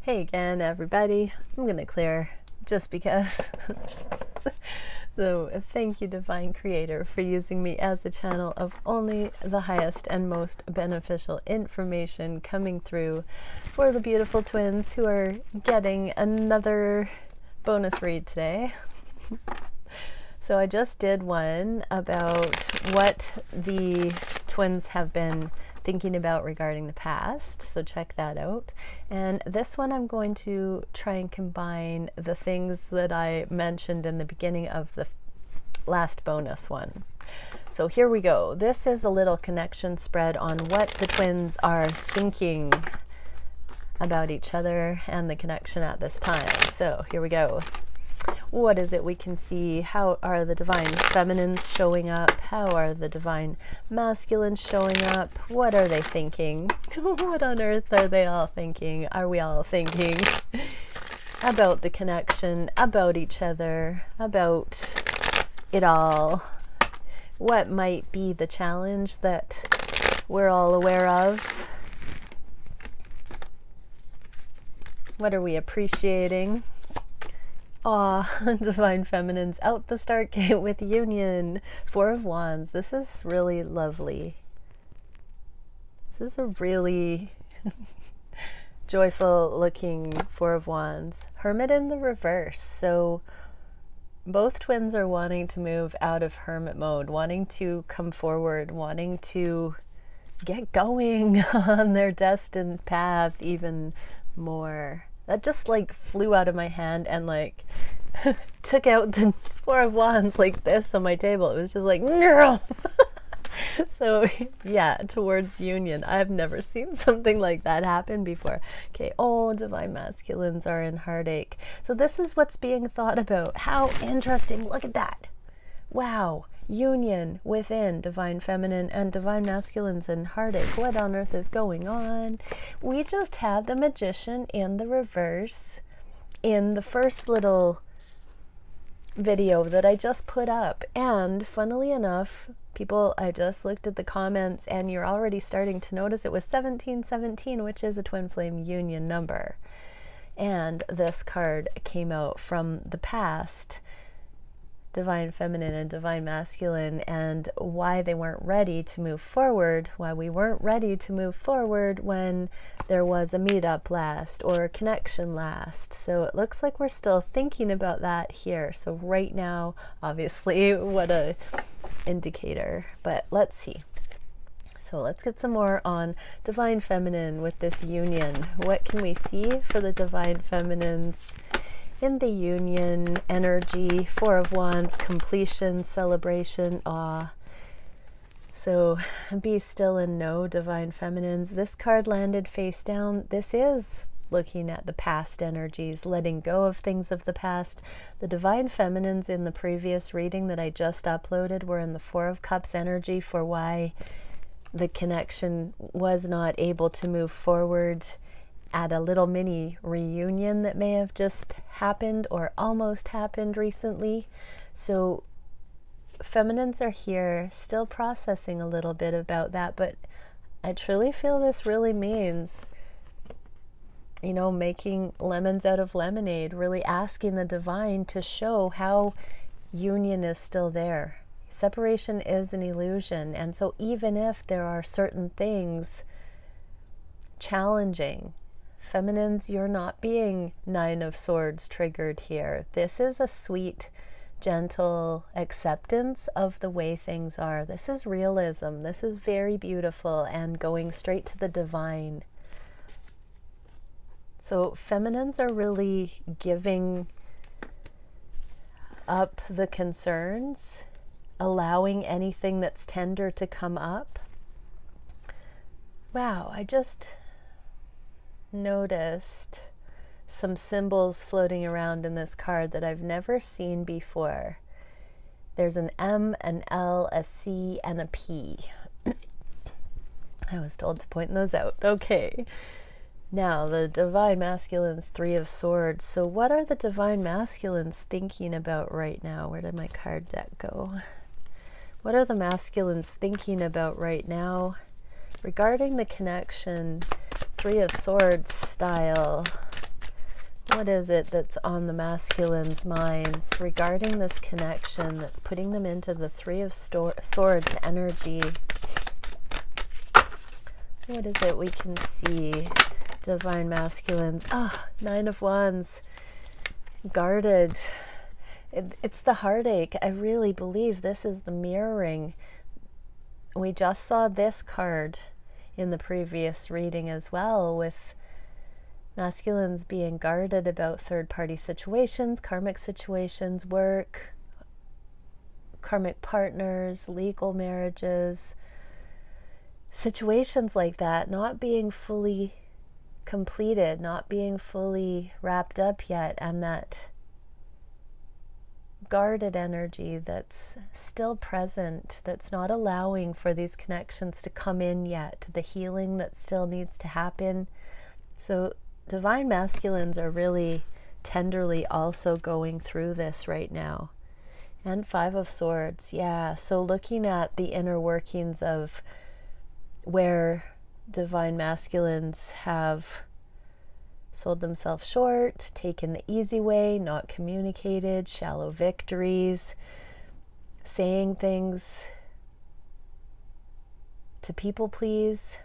Hey again, everybody. I'm going to clear just because. So, thank you, Divine Creator, for using me as a channel of only the highest and most beneficial information coming through for the beautiful twins who are getting another bonus read today. So I just did one about what the twins have been thinking about regarding the past, so check that out. And this one I'm going to try and combine the things that I mentioned in the beginning of the last bonus one. So here we go. This is a little connection spread on what the twins are thinking about each other and the connection at this time. So here we go. What is it we can see? How are the divine feminines showing up? How are the divine masculines showing up? What are they thinking? What on earth are they all thinking? Are we all thinking about the connection, about each other, about it all? What might be the challenge that we're all aware of? What are we appreciating? Aw, Divine Feminines out the start gate with Union. Four of Wands. This is really lovely. This is a really joyful looking Four of Wands. Hermit in the reverse. So both twins are wanting to move out of hermit mode, wanting to come forward, wanting to get going on their destined path even more. That just like flew out of my hand and like took out the Four of Wands like this on my table. It was just like, no. So yeah, towards union. I've never seen something like that happen before. Okay, oh, divine masculines are in heartache. So this is what's being thought about. How interesting. Look at that. Wow. Union within divine feminine and divine masculines in heartache. What on earth is going on? We just had the Magician in the reverse in the first little video that I just put up, and funnily enough, people, I just looked at the comments and you're already starting to notice it was 1717, which is a twin flame union number, and this card came out from the past, divine feminine and divine masculine, and why they weren't ready to move forward, why we weren't ready to move forward when there was a meetup last or a connection last. So it looks like we're still thinking about that here. So right now, obviously, what a indicator, but let's see. So let's get some more on divine feminine with this union. What can we see for the divine feminines in the union energy? Four of Wands, completion, celebration, awe. So be still and know, divine feminines. This card landed face down. This is looking at the past energies, letting go of things of the past. The divine feminines in the previous reading that I just uploaded were in the Four of Cups energy for why the connection was not able to move forward at a little mini reunion that may have just happened or almost happened recently. So feminines are here still processing a little bit about that, but I truly feel this really means, you know, making lemons out of lemonade, really asking the divine to show how union is still there. Separation is an illusion, and so even if there are certain things challenging, feminines, you're not being Nine of Swords triggered here. This is a sweet, gentle acceptance of the way things are. This is realism. This is very beautiful and going straight to the divine. So feminines are really giving up the concerns, allowing anything that's tender to come up. Wow, I just noticed some symbols floating around in this card that I've never seen before. There's an M, an L, a C, and a P. I was told to point those out. Okay. Now, the divine masculines, Three of Swords. So what are the divine masculines thinking about right now? Where did my card deck go? What are the masculines thinking about right now regarding the connection? Three of Swords style. What is it that's on the masculine's minds regarding this connection that's putting them into the Three of Swords energy? What is it we can see? Divine masculines. Nine of Wands. Guarded. It's the heartache. I really believe this is the mirroring. We just saw this card in the previous reading as well, with masculines being guarded about third-party situations, karmic situations, work, karmic partners, legal marriages, situations like that not being fully completed, not being fully wrapped up yet, and that guarded energy that's still present, that's not allowing for these connections to come in yet, the healing that still needs to happen. So divine masculines are really tenderly also going through this right now. And Five of Swords, yeah. So looking at the inner workings of where divine masculines have sold themselves short, taken the easy way, not communicated, shallow victories, saying things to people please,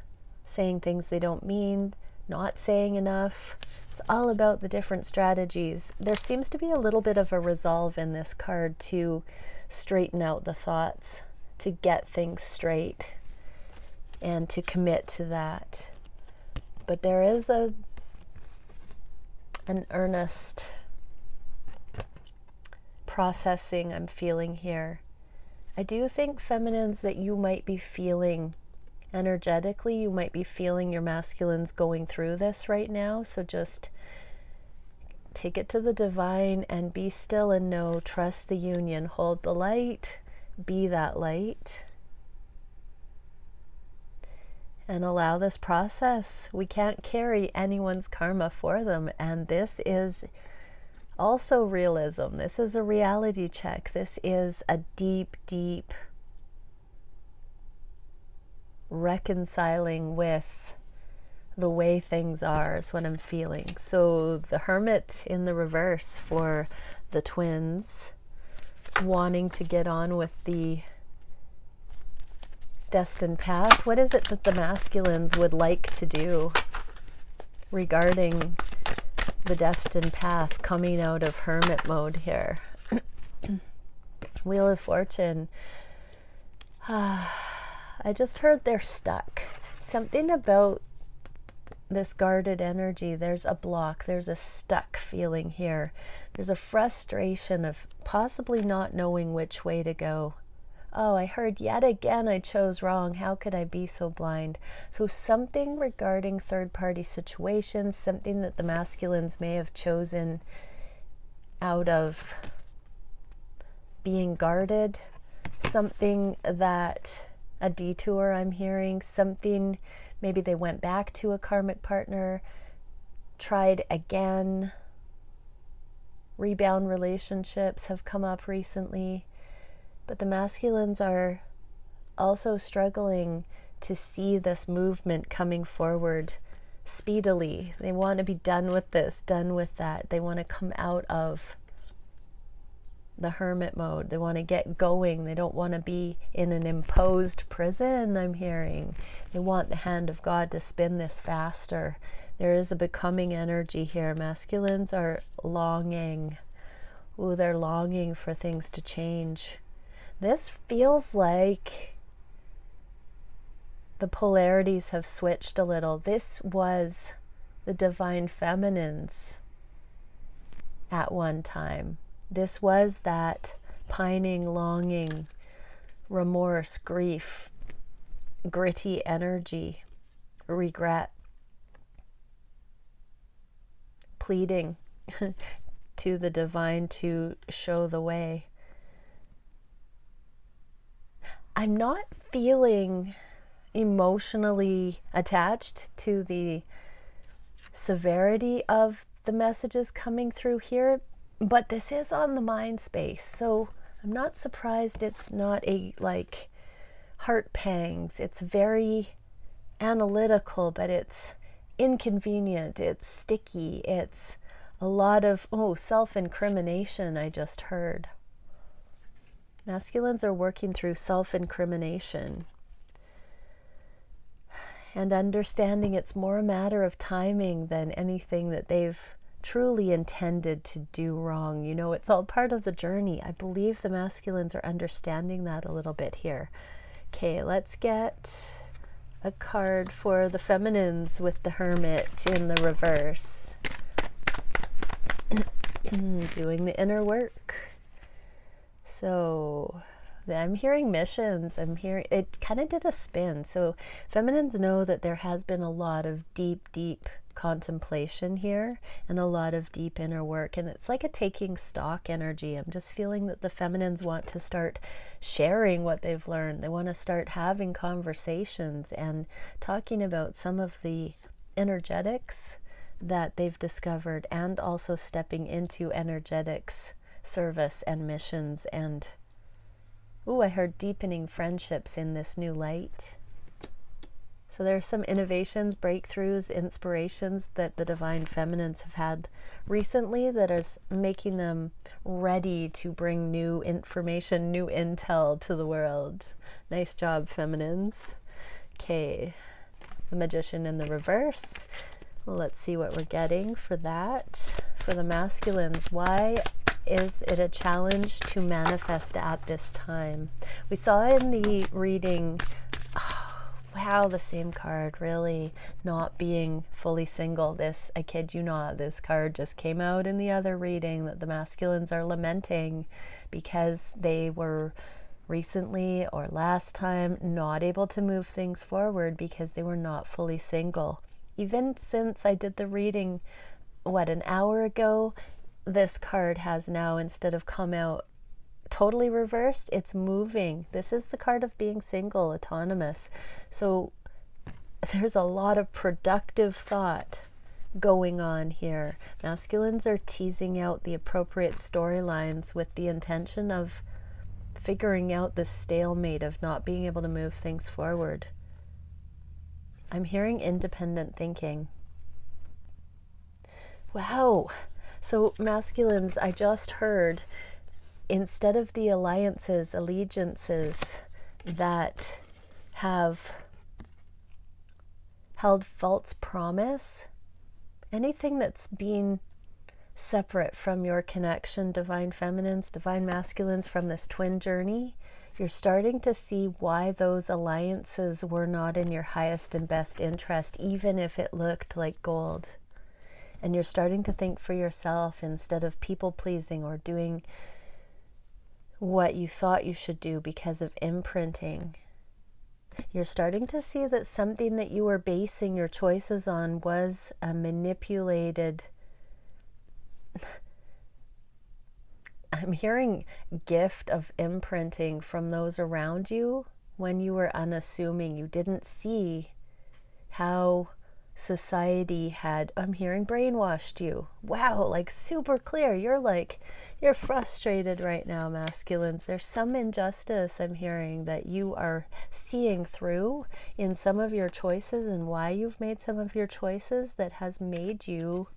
saying things they don't mean, not saying enough. It's all about the different strategies. There seems to be a little bit of a resolve in this card to straighten out the thoughts, to get things straight, and to commit to that. But there is an earnest processing I'm feeling here. I do think, feminines, that you might be feeling energetically, you might be feeling your masculines going through this right now. So just take it to the divine and be still and know, trust the union, hold the light, be that light, and allow this process. We can't carry anyone's karma for them, and this is also realism. This is a reality check. This is a deep, deep reconciling with the way things are is what I'm feeling. So the Hermit in the reverse for the twins, wanting to get on with the destined path. What is it that the masculines would like to do regarding the destined path coming out of hermit mode here? Wheel of Fortune. I just heard they're stuck. Something about this guarded energy. There's a block. There's a stuck feeling here. There's a frustration of possibly not knowing which way to go. Oh, I heard yet again I chose wrong. How could I be so blind? So something regarding third-party situations, something that the masculines may have chosen out of being guarded, something that a detour I'm hearing, something maybe they went back to a karmic partner, tried again. Rebound relationships have come up recently. But the masculines are also struggling to see this movement coming forward speedily. They want to be done with this, done with that. They want to come out of the hermit mode. They want to get going. They don't want to be in an imposed prison, I'm hearing. They want the hand of God to spin this faster. There is a becoming energy here. Masculines are longing. Ooh, they're longing for things to change. This feels like the polarities have switched a little. This was the divine feminines at one time. This was that pining, longing, remorse, grief, gritty energy, regret, pleading to the divine to show the way. I'm not feeling emotionally attached to the severity of the messages coming through here, but this is on the mind space, so I'm not surprised it's not a like heart pangs. It's very analytical, but it's inconvenient, it's sticky, it's A lot of, oh, self-incrimination, I just heard. Masculines are working through self-incrimination and understanding it's more a matter of timing than anything that they've truly intended to do wrong. You know, it's all part of the journey. I believe the masculines are understanding that a little bit here. Okay, let's get a card for the feminines with the Hermit in the reverse. Doing the inner work. So I'm hearing missions. I'm hearing, it kind of did a spin. So feminines know that there has been a lot of deep contemplation here and a lot of deep inner work. And it's like a taking stock energy. I'm just feeling that the feminines want to start sharing what they've learned. They want to start having conversations and talking about some of the energetics that they've discovered, and also stepping into energetics service and missions. And I heard deepening friendships in this new light. So there's some innovations, breakthroughs, inspirations that the divine feminines have had recently that is making them ready to bring new information, new intel to the world. Nice job, feminines. Okay, the Magician in the reverse. Let's see what we're getting for that. For the masculines, why is it a challenge to manifest at this time? We saw in the reading, wow, the same card, really not being fully single. This, I kid you not, this card just came out in the other reading that the masculines are lamenting because they were recently or last time not able to move things forward because they were not fully single. Even since I did the reading, an hour ago, this card has now, instead of come out totally reversed, it's moving. This is the card of being single, autonomous. So there's a lot of productive thought going on here. Masculines are teasing out the appropriate storylines with the intention of figuring out this stalemate of not being able to move things forward. I'm hearing independent thinking. Wow. So masculines, I just heard, instead of the alliances, allegiances that have held false promise, anything that's been separate from your connection, divine feminines, divine masculines, from this twin journey, you're starting to see why those alliances were not in your highest and best interest, even if it looked like gold. And you're starting to think for yourself instead of people pleasing or doing what you thought you should do because of imprinting. You're starting to see that something that you were basing your choices on was a manipulated, I'm hearing gift of imprinting from those around you when you were unassuming. You didn't see how society had, I'm hearing, brainwashed you. Wow, like super clear. You're frustrated right now, masculines. There's some injustice I'm hearing that you are seeing through in some of your choices and why you've made some of your choices that has made you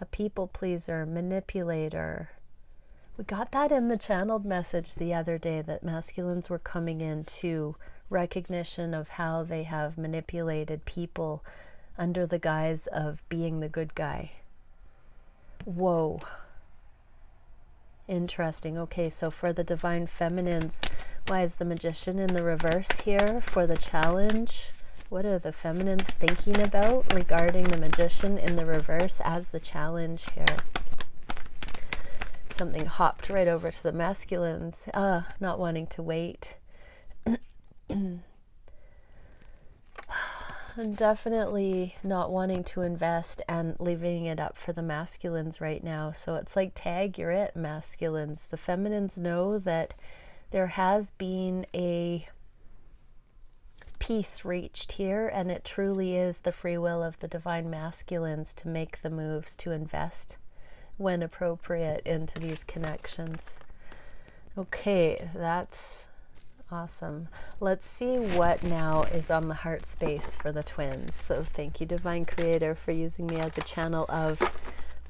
a people pleaser, manipulator. We got that in the channeled message the other day, that masculines were coming into recognition of how they have manipulated people under the guise of being the good guy. Whoa. Interesting. Okay, so for the divine feminines, why is the Magician in the reverse here for the challenge? What are the feminines thinking about regarding the Magician in the reverse as the challenge here? Something hopped right over to the masculines. Not wanting to wait. Definitely not wanting to invest and leaving it up for the masculines right now. So it's like, tag, you're it, masculines. The feminines know that there has been a peace reached here, and it truly is the free will of the divine masculines to make the moves to invest when appropriate into these connections. Okay, that's Awesome. Let's see what now is on the heart space for the twins. So thank you, Divine Creator, for using me as a channel of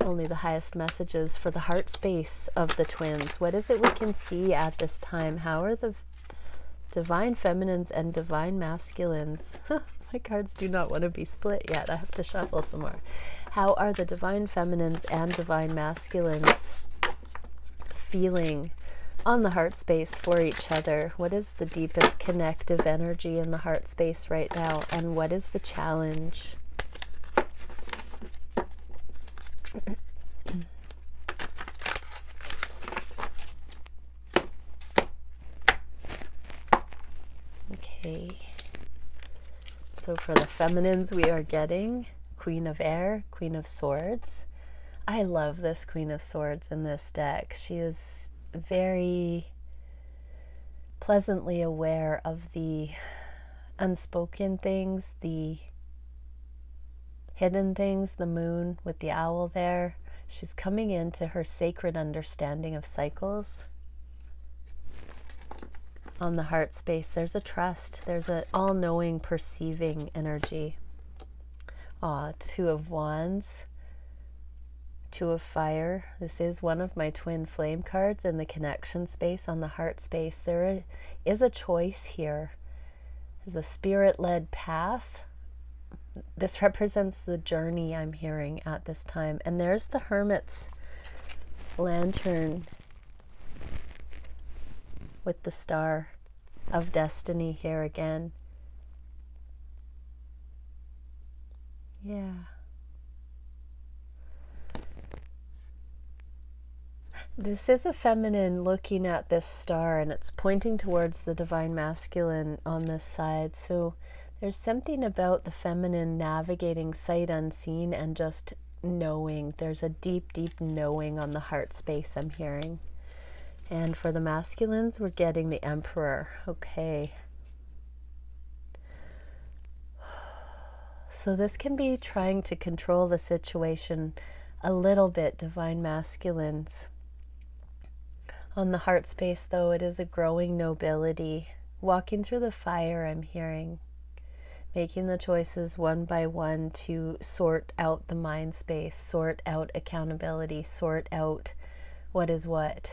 only the highest messages for the heart space of the twins. What is it we can see at this time? How are the Divine Feminines and Divine Masculines? My cards do not want to be split yet. I have to shuffle some more. How are the Divine Feminines and Divine Masculines feeling on the heart space for each other? What is the deepest connective energy in the heart space right now? And what is the challenge? Okay. So for the feminines, we are getting Queen of Air, Queen of Swords. I love this Queen of Swords in this deck. She is very pleasantly aware of the unspoken things, the hidden things, the moon with the owl there. She's coming into her sacred understanding of cycles. On the heart space, there's a trust. There's an all-knowing, perceiving energy. Two of Wands. Two of Fire. This is one of my twin flame cards in the connection space on the heart space. There is a choice here. There's a spirit-led path. This represents the journey I'm hearing at this time. And there's the Hermit's lantern with the star of destiny here again. Yeah. This is a feminine looking at this star, and it's pointing towards the Divine Masculine on this side. So there's something about the feminine navigating sight unseen and just knowing. There's a deep, deep knowing on the heart space I'm hearing. And for the masculines, we're getting the Emperor. Okay. So this can be trying to control the situation a little bit, Divine Masculines. On the heart space, though, it is a growing nobility. Walking through the fire, I'm hearing. Making the choices one by one to sort out the mind space, sort out accountability, sort out what is what.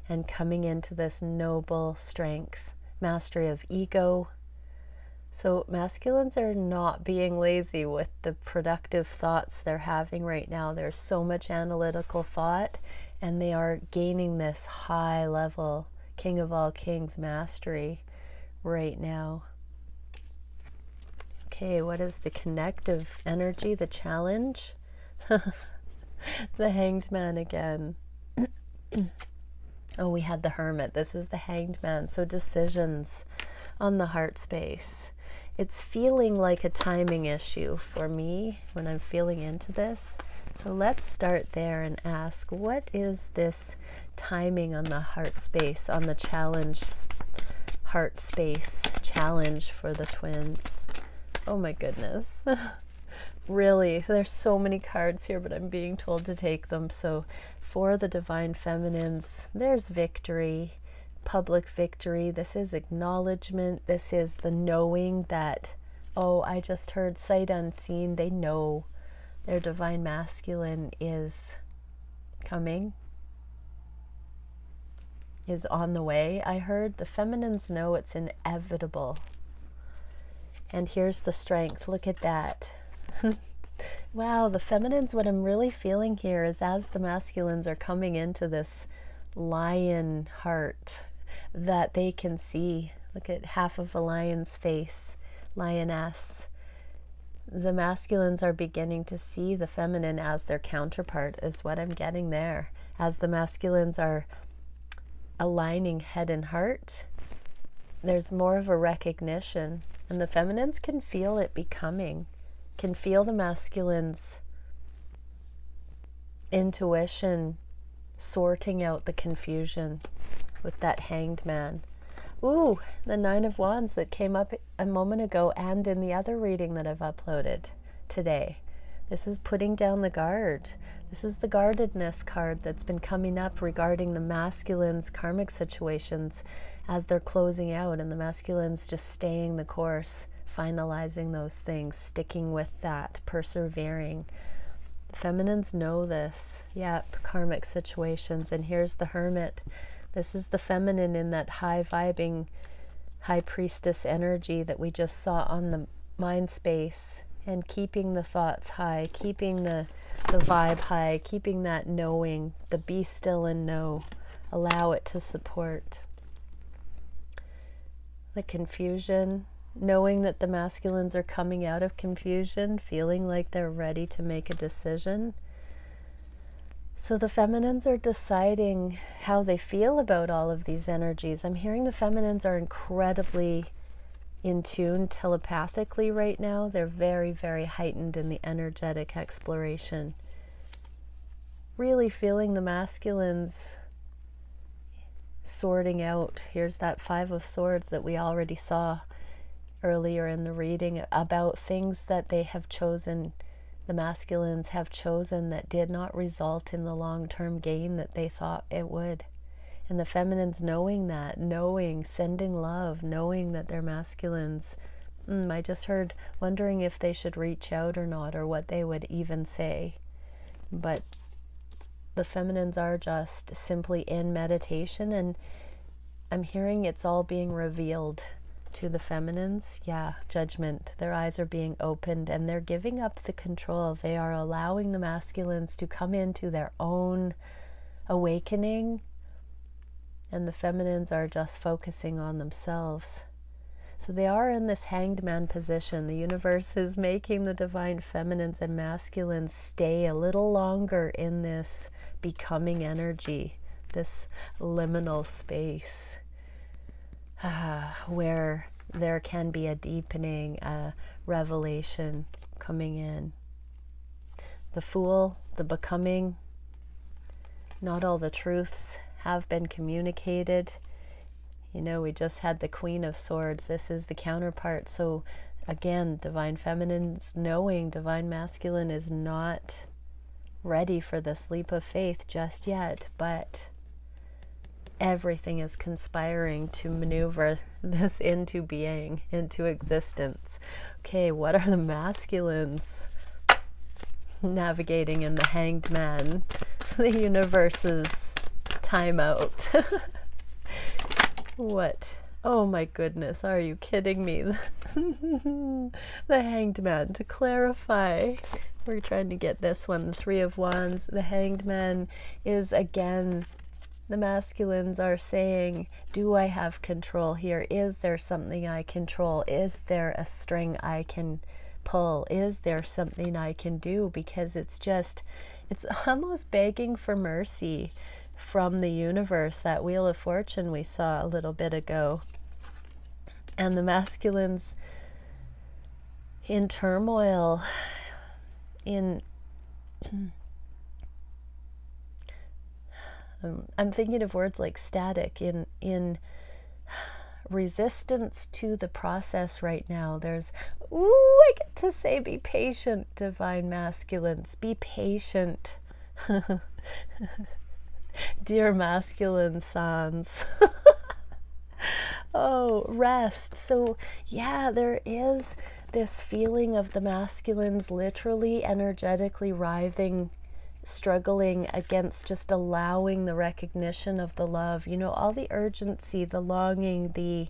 And coming into this noble strength, mastery of ego. So masculines are not being lazy with the productive thoughts they're having right now. There's so much analytical thought, and they are gaining this high level King of all kings mastery right now. Okay, what is the connective energy, the challenge? The Hanged Man again. Oh, we had the Hermit. This is the Hanged Man. So decisions on the heart space. It's feeling like a timing issue for me when I'm feeling into this. So let's start there and ask, what is this timing on the heart space, on the challenge heart space challenge for the twins? Oh my goodness. Really, there's so many cards here, but I'm being told to take them. So for the Divine Feminines, there's victory, public victory. This is acknowledgement. This is the knowing that, oh, I just heard sight unseen. They know their Divine Masculine is coming, is on the way. I heard the feminines know it's inevitable. And here's the strength. Look at that. Wow, the feminines, what I'm really feeling here is as the masculines are coming into this lion heart that they can see. Look at half of a lion's face, lioness. The masculines are beginning to see the feminine as their counterpart, is what I'm getting there. As the masculines are aligning head and heart, there's more of a recognition, and the feminines can feel it becoming, can feel the masculine's intuition sorting out the confusion with that Hanged Man. Ooh, the Nine of Wands that came up a moment ago and in the other reading that I've uploaded today. This is putting down the guard. This is the guardedness card that's been coming up regarding the masculine's karmic situations as they're closing out, and the masculine's just staying the course, finalizing those things, sticking with that, persevering. The feminines know this. Yep, karmic situations. And here's the Hermit. This is the feminine in that high vibing, high priestess energy that we just saw on the mind space, and keeping the thoughts high, keeping the vibe high, keeping that knowing, the be still and know, allow it to support. The confusion, knowing that the masculines are coming out of confusion, feeling like they're ready to make a decision. So the feminines are deciding how they feel about all of these energies. I'm hearing the feminines are incredibly in tune telepathically right now. They're very, very heightened in the energetic exploration. Really feeling the masculines sorting out. Here's that Five of Swords that we already saw earlier in the reading about things that they have chosen, the masculines have chosen, that did not result in the long-term gain that they thought it would. And the feminines knowing that, knowing, sending love, knowing that they're masculines. I just heard wondering if they should reach out or not, or what they would even say. But the feminines are just simply in meditation, and I'm hearing it's all being revealed to the feminines. Yeah, judgment. Their eyes are being opened, and they're giving up the control. They are allowing the masculines to come into their own awakening, and the feminines are just focusing on themselves. So they are in this hanged man position. The universe is making the divine feminines and masculines stay a little longer in this becoming energy, this liminal space, where there can be a deepening, a revelation coming in. The Fool, the becoming, not all the truths have been communicated. You know, we just had the Queen of Swords. This is the counterpart. So again, divine feminine's knowing divine masculine is not ready for this leap of faith just yet, but everything is conspiring to maneuver this into being, into existence. Okay, what are the masculines navigating in the Hanged Man, the universe's timeout? What? Oh my goodness, are you kidding me? The Hanged Man, to clarify, we're trying to get this one, the Three of Wands. The Hanged Man is, again, the masculines are saying, do I have control here? Is there something I control? Is there a string I can pull? Is there something I can do? Because it's almost begging for mercy from the universe, that Wheel of Fortune we saw a little bit ago. And the masculines in turmoil, I'm thinking of words like static, in resistance to the process right now. There's, I get to say, be patient, divine masculines, be patient. Dear masculine sons. Oh, rest. So yeah, there is this feeling of the masculines literally energetically writhing, struggling against just allowing the recognition of the love. You know, all the urgency, the longing, the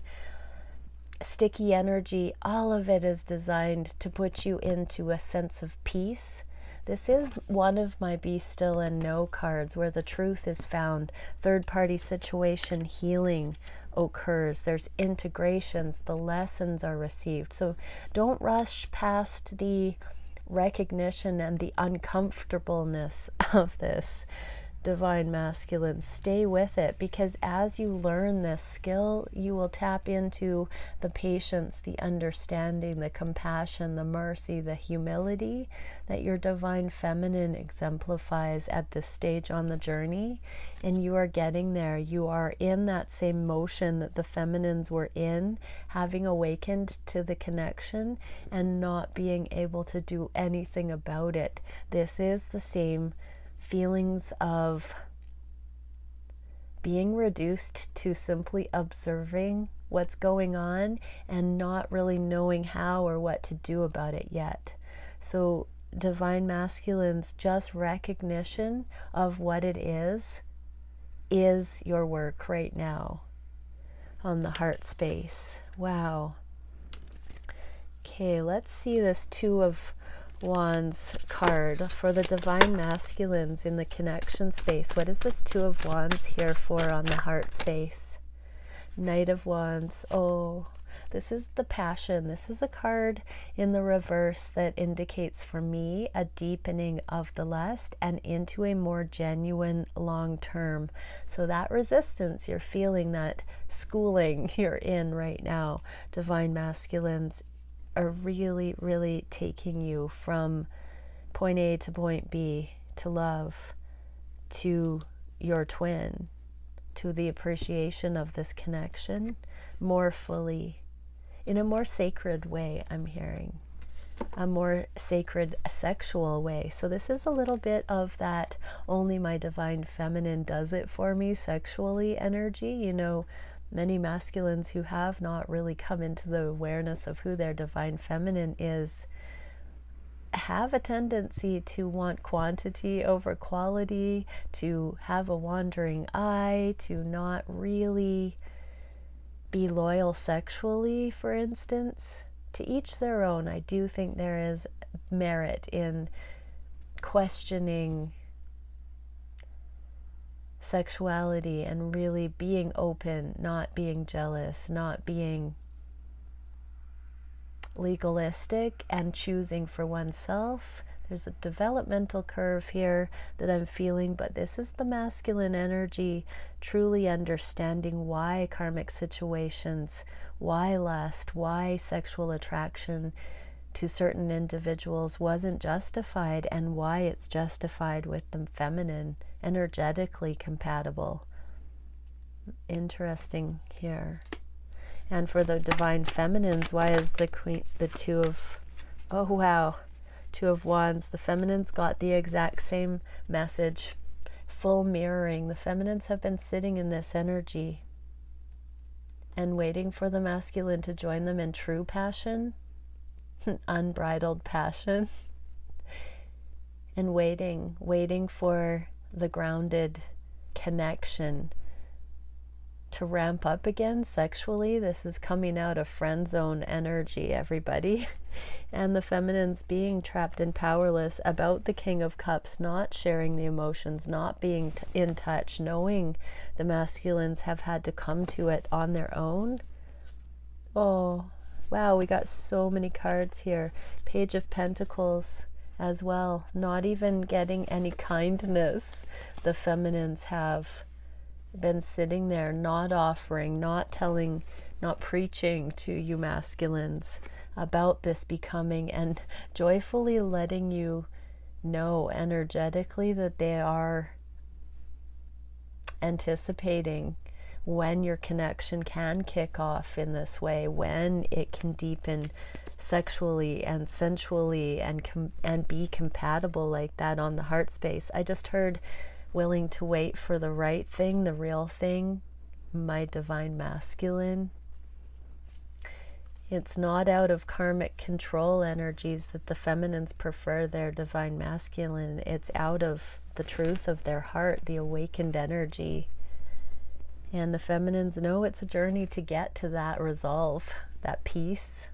sticky energy, all of it is designed to put you into a sense of peace. This is one of my Be Still and Know cards, where the truth is found. Third-party situation healing occurs. There's integrations. The lessons are received. So don't rush past the recognition and the uncomfortableness of this. Divine Masculine, stay with it, because as you learn this skill, you will tap into the patience, the understanding, the compassion, the mercy, the humility that your Divine Feminine exemplifies at this stage on the journey. And you are getting there. You are in that same motion that the feminines were in, having awakened to the connection and not being able to do anything about it. This is the same feelings of being reduced to simply observing what's going on and not really knowing how or what to do about it yet. So Divine Masculines, just recognition of what it is your work right now on the heart space. Wow. Okay, let's see this Two of Wands card for the Divine Masculines in the connection space. What is this Two of Wands here for on the heart space? Knight of Wands. Oh, this is the passion. This is a card in the reverse that indicates for me a deepening of the lust and into a more genuine long term. So that resistance you're feeling, that schooling you're in right now, Divine Masculines are really, really taking you from point A to point B, to love, to your twin, to the appreciation of this connection more fully, in a more sacred way. I'm hearing a more sacred sexual way. So this is a little bit of that only my Divine Feminine does it for me sexually energy. You know, many masculines who have not really come into the awareness of who their Divine Feminine is have a tendency to want quantity over quality, to have a wandering eye, to not really be loyal sexually, for instance. To each their own. I do think there is merit in questioning sexuality and really being open, not being jealous, not being legalistic, and choosing for oneself. There's a developmental curve here that I'm feeling, but this is the masculine energy, truly understanding why karmic situations, why lust, why sexual attraction to certain individuals wasn't justified, and why it's justified with the feminine, energetically compatible. Interesting here. And for the Divine Feminines, why is the Two of Wands? The feminines got the exact same message, full mirroring. The feminines have been sitting in this energy and waiting for the masculine to join them in true passion, unbridled passion, and waiting for the grounded connection to ramp up again sexually. This is coming out of friend zone energy, everybody. And the feminines being trapped and powerless about the King of Cups, not sharing the emotions, not being in touch, knowing the masculines have had to come to it on their own. Oh, wow, we got so many cards here. Page of Pentacles as well. Not even getting any kindness. The feminines have been sitting there, not offering, not telling, not preaching to you masculines about this becoming, and joyfully letting you know energetically that they are anticipating when your connection can kick off in this way, when it can deepen sexually and sensually and be compatible like that on the heart space. I just heard willing to wait for the right thing, the real thing, my Divine Masculine. It's not out of karmic control energies that the feminines prefer their Divine Masculine. It's out of the truth of their heart, the awakened energy. And the feminines know it's a journey to get to that resolve, that peace.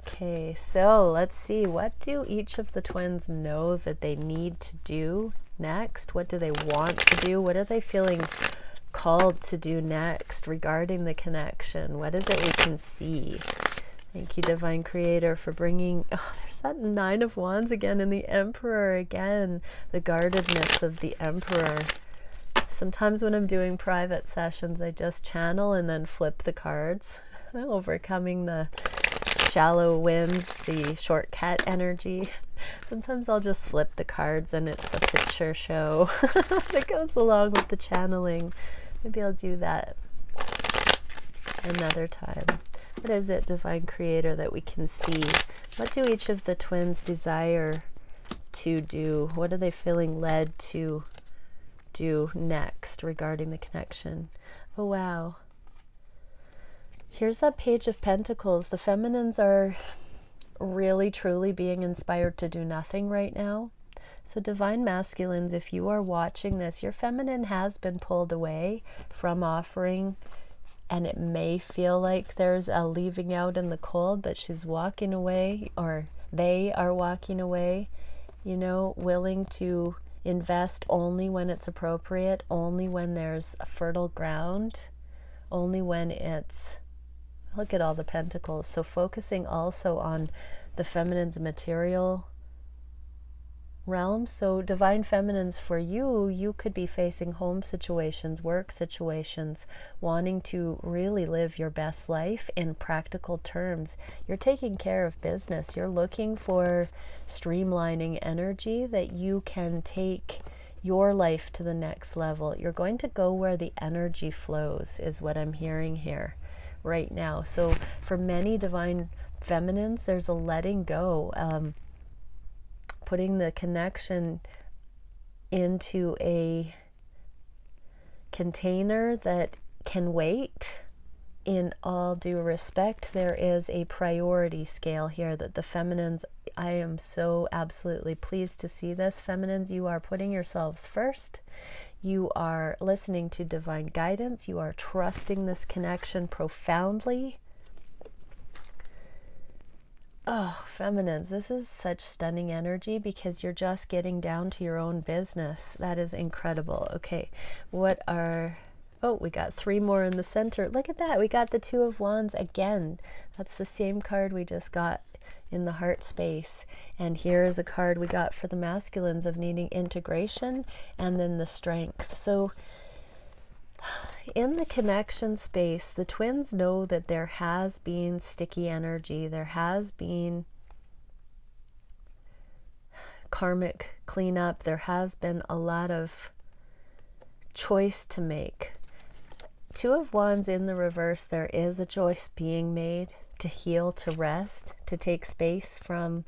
Okay, so let's see. What do each of the twins know that they need to do next? What do they want to do? What are they feeling called to do next regarding the connection? What is it we can see? Thank you, Divine Creator, for bringing, oh, there's that Nine of Wands again, and the Emperor again, the guardedness of the Emperor. Sometimes when I'm doing private sessions, I just channel and then flip the cards, overcoming the shallow winds, the shortcut energy. Sometimes I'll just flip the cards and it's a picture show that goes along with the channeling. Maybe I'll do that another time. What is it, Divine Creator, that we can see? What do each of the twins desire to do? What are they feeling led to do next regarding the connection? Oh, wow. Here's that Page of Pentacles. The feminines are really, truly being inspired to do nothing right now. So divine masculines, if you are watching this, your feminine has been pulled away from offering, and it may feel like there's a leaving out in the cold, but she's walking away, or they are walking away, you know, willing to invest only when it's appropriate, only when there's a fertile ground, only when it's, look at all the pentacles. So focusing also on the feminine's material realm. So divine feminines, for you, you could be facing home situations, work situations, wanting to really live your best life in practical terms. You're taking care of business. You're looking for streamlining energy that you can take your life to the next level. You're going to go where the energy flows, is what I'm hearing here right now. So for many divine feminines, there's a letting go, putting the connection into a container that can wait. In all due respect, there is a priority scale here that the feminines, I am so absolutely pleased to see this. Feminines, you are putting yourselves first. You are listening to divine guidance. You are trusting this connection profoundly. Oh, feminines, this is such stunning energy because you're just getting down to your own business. That is incredible. Okay, what are... Oh, we got 3 more in the center. Look at that. We got the Two of Wands again. That's the same card we just got in the heart space. And here is a card we got for the masculines of needing integration and then the strength. So in the connection space, the twins know that there has been sticky energy. There has been karmic cleanup. There has been a lot of choice to make. Two of Wands in the reverse, there is a choice being made to heal, to rest, to take space from